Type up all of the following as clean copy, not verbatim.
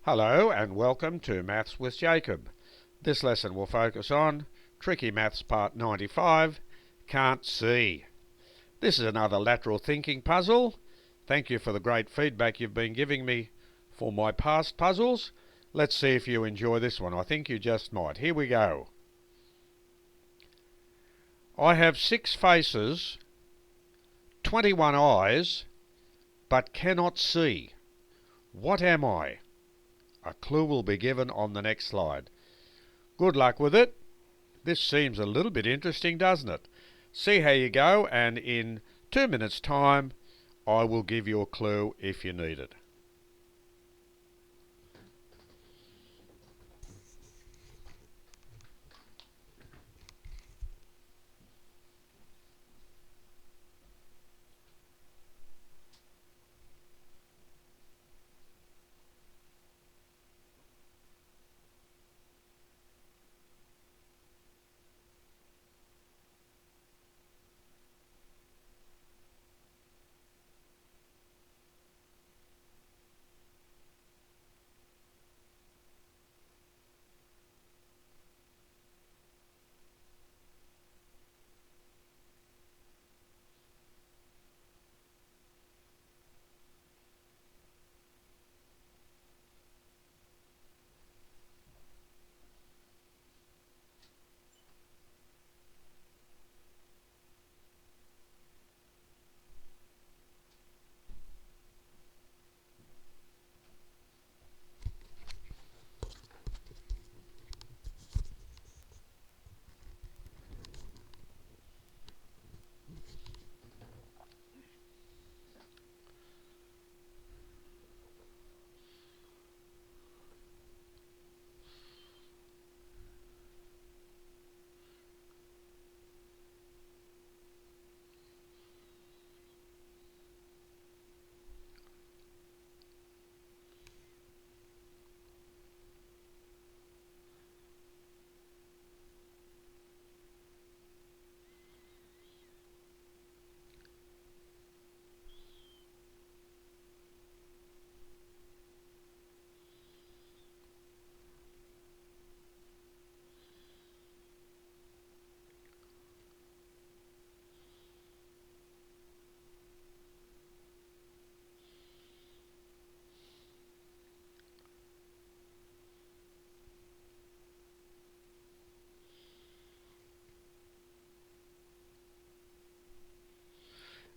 Hello and welcome to Maths with Jacob. This lesson will focus on Tricky Maths Part 95, Can't See. This is another lateral thinking puzzle. Thank you for the great feedback you've been giving me for my past puzzles. Let's see if you enjoy this one. I think you just might. Here we go. I have 6 faces, 21 eyes, but cannot see. What am I? A clue will be given on the next slide. Good luck with it. This seems a little bit interesting, doesn't it? See how you go, and in 2 minutes' time, I will give you a clue if you need it.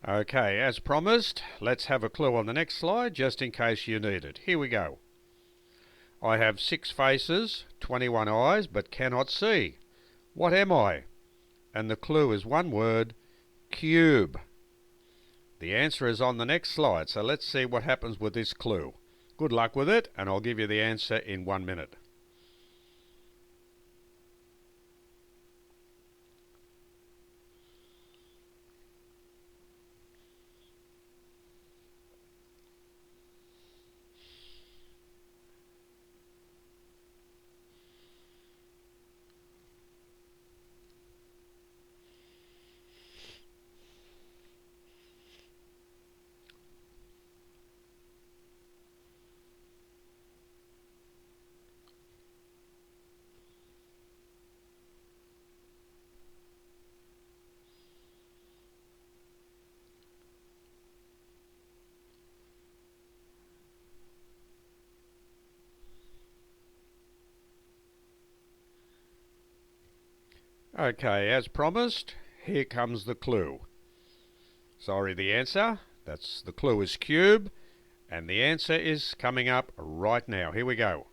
Okay, as promised, let's have a clue on the next slide just in case you need it. Here we go. I have 6 faces, 21 eyes, but cannot see. What am I? And the clue is one word, cube. The answer is on the next slide, so let's see what happens with this clue. Good luck with it, and I'll give you the answer in 1 minute. Okay, as promised, here comes the clue. Sorry, the answer. The clue is cube, and the answer is coming up right now. Here we go.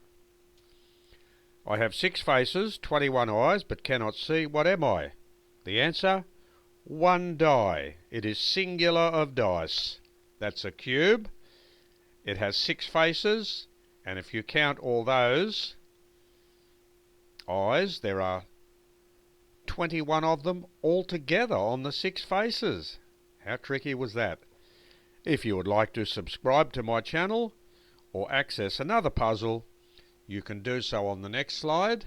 I have 6 faces, 21 eyes, but cannot see. What am I? The answer, one die. It is singular of dice. That's a cube. It has 6 faces, and if you count all those eyes, there are 21 of them altogether on the 6 faces. How tricky was that? If you would like to subscribe to my channel or access another puzzle, you can do so on the next slide,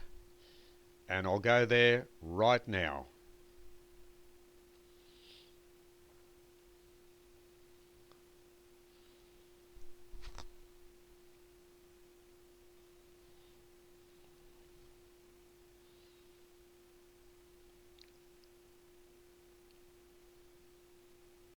and I'll go there right now.